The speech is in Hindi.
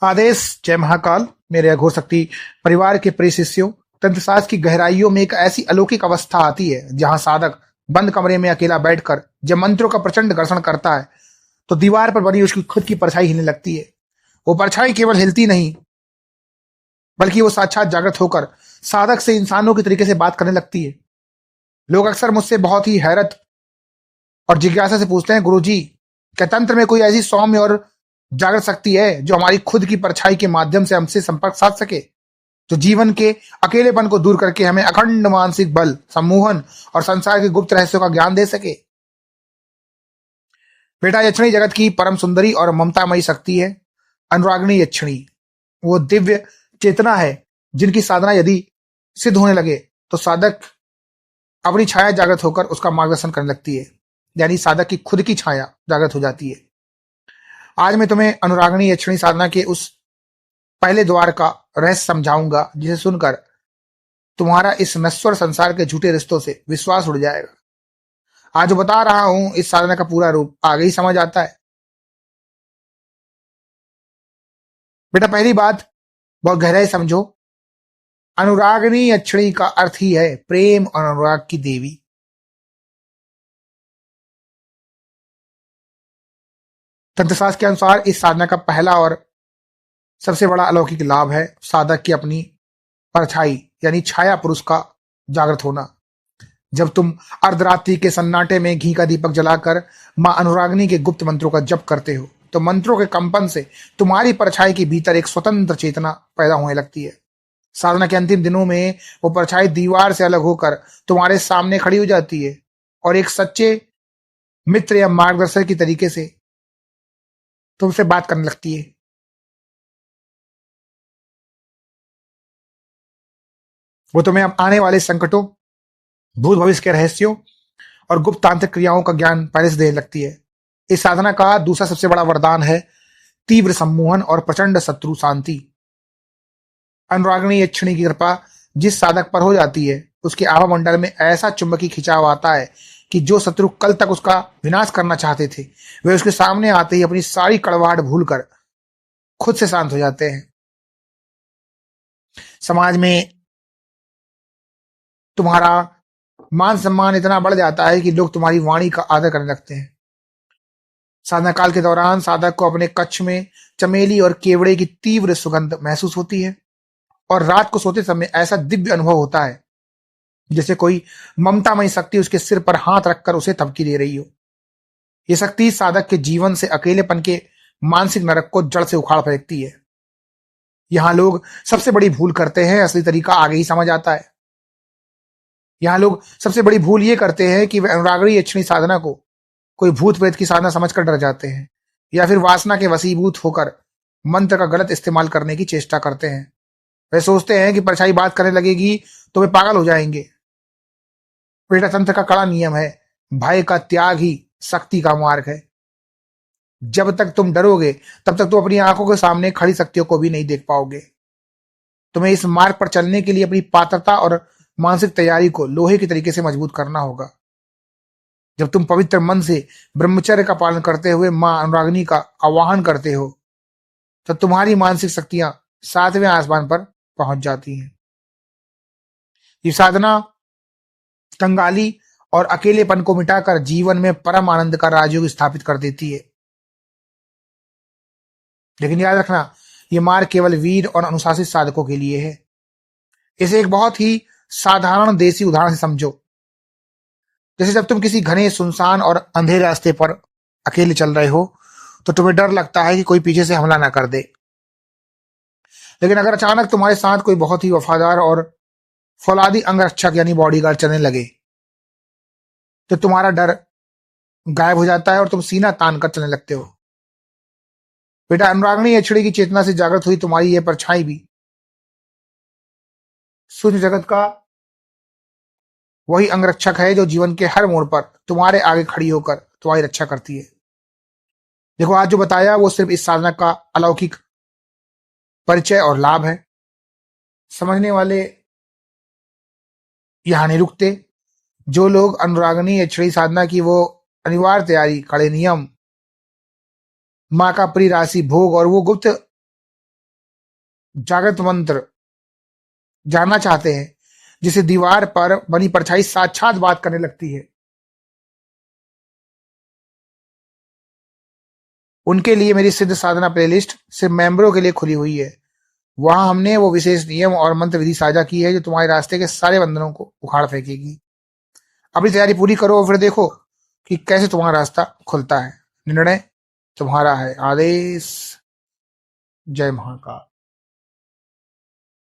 आदेश। जय महाकाल। मेरे अघोर शक्ति परिवार के प्रिय शिष्यों, तंत्र शास्त्र की गहराइयों में एक ऐसी अलौकिक अवस्था आती है जहां साधक बंद कमरे में अकेला बैठकर जब मंत्रों का प्रचंड घर्षण करता है तो दीवार पर बनी उसकी खुद की परछाई हिलने लगती है। वो परछाई केवल हिलती नहीं, बल्कि वो साक्षात जागृत होकर साधक से इंसानों के तरीके से बात करने लगती है। लोग अक्सर मुझसे बहुत ही हैरत और जिज्ञासा से पूछते हैं, गुरु जी, क्या तंत्र में कोई ऐसी सौम्य और जागृत शक्ति है जो हमारी खुद की परछाई के माध्यम से हमसे संपर्क साध सके, जो जीवन के अकेलेपन को दूर करके हमें अखंड मानसिक बल, सम्मोहन और संसार के गुप्त रहस्यों का ज्ञान दे सके? बेटा, यक्षिणी जगत की परम सुंदरी और ममतामयी शक्ति है अनुरागिणी यक्षिणी। वो दिव्य चेतना है जिनकी साधना यदि सिद्ध होने लगे तो साधक अपनी छाया जागृत होकर उसका मार्गदर्शन करने लगती है, यानी साधक की खुद की छाया जागृत हो जाती है। आज मैं तुम्हें अनुरागिणी यक्षिणी साधना के उस पहले द्वार का रहस्य समझाऊंगा जिसे सुनकर तुम्हारा इस नश्वर संसार के झूठे रिश्तों से विश्वास उड़ जाएगा। आज जो बता रहा हूं इस साधना का पूरा रूप आगे ही समझ आता है। बेटा, पहली बात बहुत गहराई समझो। अनुरागिणी यक्षिणी का अर्थ ही है प्रेम और अनुराग की देवी। तंत्रशास्त्र के अनुसार इस साधना का पहला और सबसे बड़ा अलौकिक लाभ है साधक की अपनी परछाई यानी छाया पुरुष का जागृत होना। जब तुम अर्धरात्रि के सन्नाटे में घी का दीपक जलाकर मां अनुरागिनी के गुप्त मंत्रों का जप करते हो तो मंत्रों के कंपन से तुम्हारी परछाई के भीतर एक स्वतंत्र चेतना पैदा होने लगती है। साधना के अंतिम दिनों में वो परछाई दीवार से अलग होकर तुम्हारे सामने खड़ी हो जाती है और एक सच्चे मित्र या मार्गदर्शक की तरीके से तुमसे बात करने लगती है। वो तुम्हें अब आने वाले संकटों, भूत भविष्य के रहस्यों और गुप्त तांत्रिक क्रियाओं का ज्ञान पहले से देने लगती है। इस साधना का दूसरा सबसे बड़ा वरदान है तीव्र सम्मोहन और प्रचंड शत्रु शांति। अनुरागिणी यक्षिणी की कृपा जिस साधक पर हो जाती है उसके आभा मंडल में ऐसा चुंबकीय खिंचाव आता है कि जो शत्रु कल तक उसका विनाश करना चाहते थे वे उसके सामने आते ही अपनी सारी कड़वाहट भूलकर खुद से शांत हो जाते हैं। समाज में तुम्हारा मान सम्मान इतना बढ़ जाता है कि लोग तुम्हारी वाणी का आदर करने लगते हैं। साधना काल के दौरान साधक को अपने कक्ष में चमेली और केवड़े की तीव्र सुगंध महसूस होती है और रात को सोते समय ऐसा दिव्य अनुभव होता है जैसे कोई ममतामयी शक्ति उसके सिर पर हाथ रखकर उसे थपकी दे रही हो। यह शक्ति साधक के जीवन से अकेलेपन के मानसिक नरक को जड़ से उखाड़ फेंकती है। यहां लोग सबसे बड़ी भूल करते हैं, असली तरीका आगे ही समझ आता है। यहां लोग सबसे बड़ी भूल ये करते हैं कि वे अनुरागिणी यक्षिणी साधना को कोई भूत प्रेत की साधना समझकर डर जाते हैं या फिर वासना के वशीभूत होकर मंत्र का गलत इस्तेमाल करने की चेष्टा करते हैं। वे सोचते हैं कि परछाई बात करने लगेगी तो वे पागल हो जाएंगे। बेटा, तंत्र का कड़ा नियम है, भय का त्याग ही शक्ति का मार्ग है। जब तक तुम डरोगे तब तक तुम अपनी आंखों के सामने खड़ी शक्तियों को भी नहीं देख पाओगे। तुम्हें इस मार्ग पर चलने के लिए अपनी पात्रता और मानसिक तैयारी को लोहे के तरीके से मजबूत करना होगा। जब तुम पवित्र मन से ब्रह्मचर्य का पालन करते हुए मां अनुरागिनी का आवाहन करते हो तो तुम्हारी मानसिक शक्तियां 7वें आसमान पर पहुंच जाती हैं। ये साधना कंगाली और अकेलेपन को मिटाकर जीवन में परम आनंद का राजयोग स्थापित कर देती है। लेकिन याद रखना, यह मार्ग केवल वीर और अनुशासित साधकों के लिए है। इसे एक बहुत ही साधारण देसी उदाहरण से समझो। जैसे जब तुम किसी घने, सुनसान और अंधेरे रास्ते पर अकेले चल रहे हो तो तुम्हें डर लगता है कि कोई पीछे से हमला ना कर दे। लेकिन अगर अचानक तुम्हारे साथ कोई बहुत ही वफादार और फौलादी अंगरक्षक यानी बॉडीगार्ड चलने लगे तो तुम्हारा डर गायब हो जाता है और तुम सीना तान कर चलने लगते हो। बेटा, अनुरागिणी यक्षिणी की चेतना से जागृत हुई तुम्हारी यह परछाई भी सूर्य जगत का वही अंगरक्षक है जो जीवन के हर मोड़ पर तुम्हारे आगे खड़ी होकर तुम्हारी रक्षा करती है। देखो, आज जो बताया वो सिर्फ इस साधना का अलौकिक परिचय और लाभ है। समझने वाले यहां नहीं रुकते। जो लोग अनुरागिणी यक्षिणी साधना की वो अनिवार्य तैयारी, कड़े नियम, माँ का प्रिय राशि भोग और वो गुप्त जागृत मंत्र जानना चाहते हैं, जिसे दीवार पर बनी परछाई साक्षात बात करने लगती है, उनके लिए मेरी सिद्ध साधना प्लेलिस्ट सिर्फ मेंबरों के लिए खुली हुई है। वहां हमने वो विशेष नियम और मंत्र विधि साझा की है जो तुम्हारे रास्ते के सारे बंधनों को उखाड़ फेंकेगी। अपनी तैयारी पूरी करो और फिर देखो कि कैसे तुम्हारा रास्ता खुलता है। निर्णय तुम्हारा है। आदेश। जय महाकाल।